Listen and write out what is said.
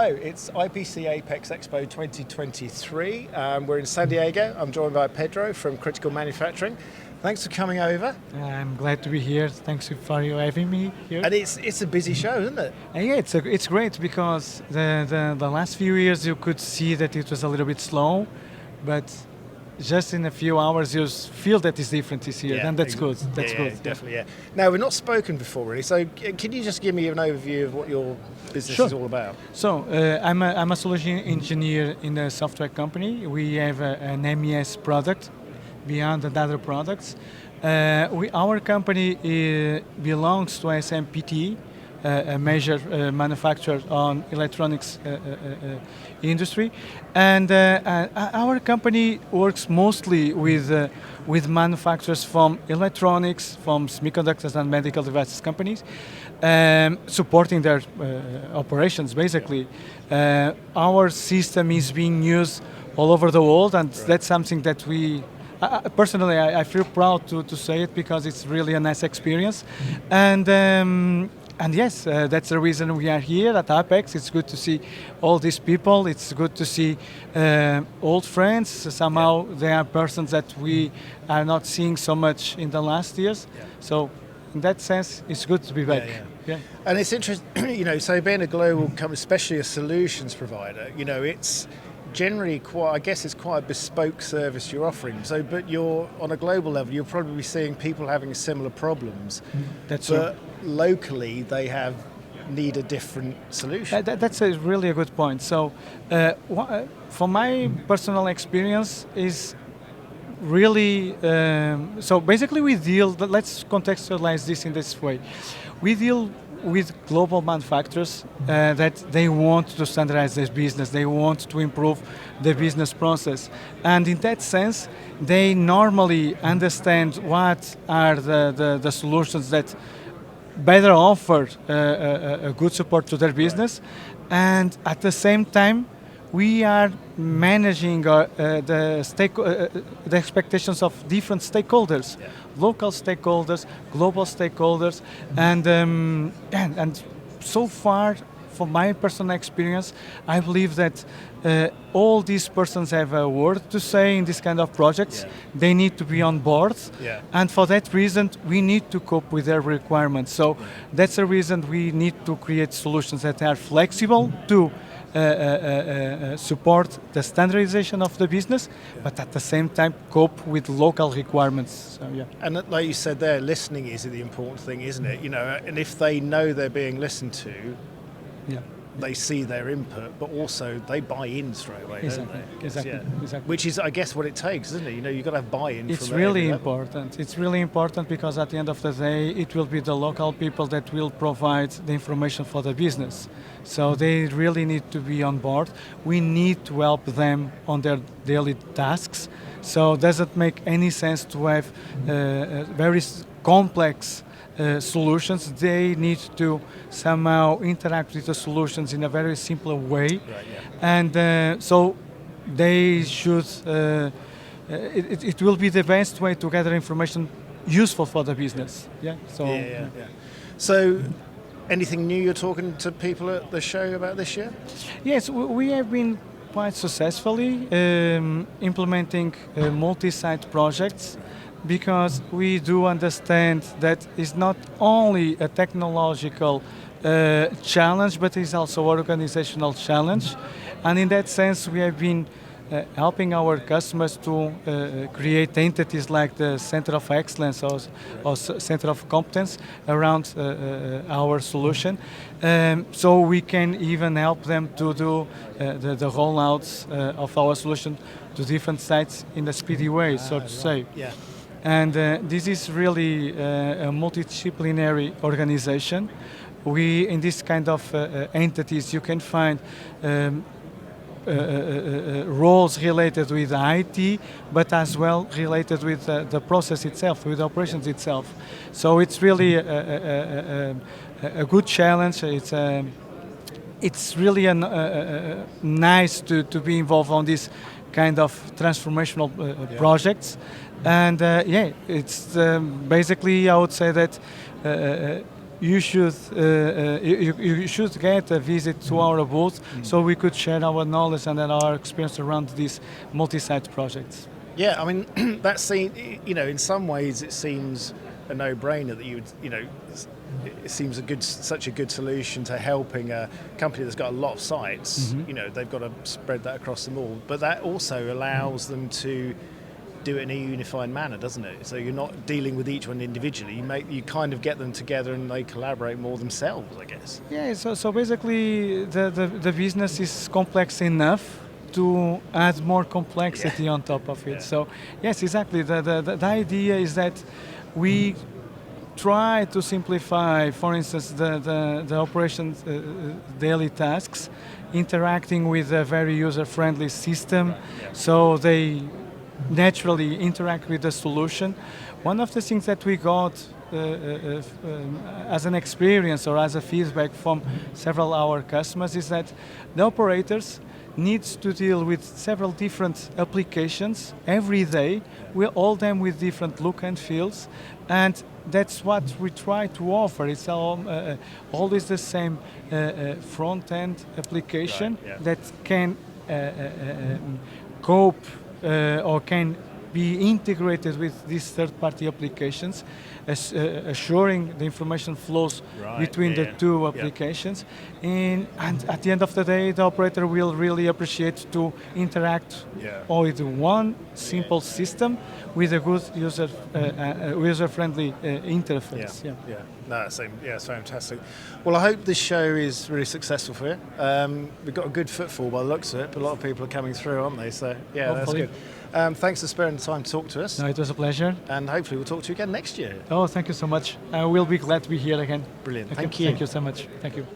Hello, it's IPC Apex Expo 2023. We're in San Diego. I'm joined by Pedro from Critical Manufacturing. Thanks for coming over. I'm glad to be here. Thanks for you having me here. And it's a busy show, isn't it? Yeah, it's great because the last few years you could see that it was a little bit slow, but just in a few hours you feel that it's different this year, and that's good. That's good. Yeah, definitely. Yeah. Now we've not spoken before, really. So can you just give me an overview of what your business is all about? So I'm a solution engineer in a software company. We have an MES product beyond the other products. Our company belongs to SMPT, a major manufacturer on electronics industry, and our company works mostly with manufacturers from electronics, from semiconductors and medical devices companies, supporting their operations. Basically, our system is being used all over the world, and that's something that we. Personally, I feel proud to say it because it's really a nice experience, and yes, that's the reason we are here at Apex. It's good to see all these people. It's good to see old friends. Somehow they are persons that we are not seeing so much in the last years. Yeah. So in that sense, it's good to be back. Yeah. And it's interesting, so being a global company, especially a solutions provider, it's generally quite a bespoke service you're offering. So, but you're on a global level, you'll probably be seeing people having similar problems. That's true. Locally, they need a different solution. That's really a good point. So, from my personal experience, is really so basically we deal. Let's contextualize this in this way. We deal with global manufacturers that they want to standardize their business, they want to improve the business process. And in that sense, they normally understand what are the solutions that better offer a good support to their business. And at the same time, we are managing the expectations of different stakeholders, local stakeholders, global stakeholders, and so far, from my personal experience, I believe that all these persons have a word to say in this kind of projects. Yeah. They need to be on board, and for that reason, we need to cope with their requirements. So that's the reason we need to create solutions that are flexible to support the standardization of the business, but at the same time cope with local requirements. So, and like you said there, listening is the important thing, isn't it? And if they know they're being listened to, they see their input, but also they buy in straight away, don't they? Exactly. Which is, I guess, what it takes, isn't it? You've got to have buy-in. It's really important. It's really important because at the end of the day, it will be the local people that will provide the information for the business. So they really need to be on board. We need to help them on their daily tasks. So it doesn't make any sense to have very complex solutions. They need to somehow interact with the solutions in a very simple way, and so they should. It will be the best way to gather information useful for the business. So, anything new you're talking to people at the show about this year? Yes, we have been quite successfully implementing multi-site projects, because we do understand that it's not only a technological challenge, but it's also an organizational challenge. And in that sense, we have been helping our customers to create entities like the Center of Excellence or Center of Competence around our solution. So we can even help them to do the rollouts of our solution to different sites in a speedy way, so to say. Yeah. And this is really a multidisciplinary organization. In this kind of entities, you can find roles related with IT, but as well related with the process itself, with the operations itself. So it's really a good challenge. It's really nice to be involved on this kind of transformational projects. And it's basically, I would say that you should you should get a visit to our booth so we could share our knowledge and our experience around these multi-site projects. Yeah, I mean, in some ways it seems a no-brainer that you would, it seems such a good solution to helping a company that's got a lot of sites. They've got to spread that across them all, but that also allows them to do it in a unified manner, doesn't it? So you're not dealing with each one individually. You kind of get them together and they collaborate more themselves, I guess. Yeah. So basically, the business is complex enough to add more complexity on top of it. So yes, exactly. The idea is that we try to simplify, for instance, the operations daily tasks, interacting with a very user-friendly system, so they naturally interact with the solution. One of the things that we got as an experience or as a feedback from several our customers is that the operators needs to deal with several different applications every day, all them with different look and feels, and that's what we try to offer. It's always the same front-end application that can cope or can be integrated with these third-party applications, assuring the information flows between the two applications. And at the end of the day, the operator will really appreciate to interact with one simple system with a good user-friendly interface. No, it's fantastic. Well, I hope this show is really successful for you. We've got a good footfall by the looks of it, but a lot of people are coming through, aren't they? So hopefully. That's good. Thanks for sparing the time to talk to us. No, it was a pleasure. And hopefully we'll talk to you again next year. Oh, thank you so much. I will be glad to be here again. Brilliant. Thank you. Thank you so much. Thank you.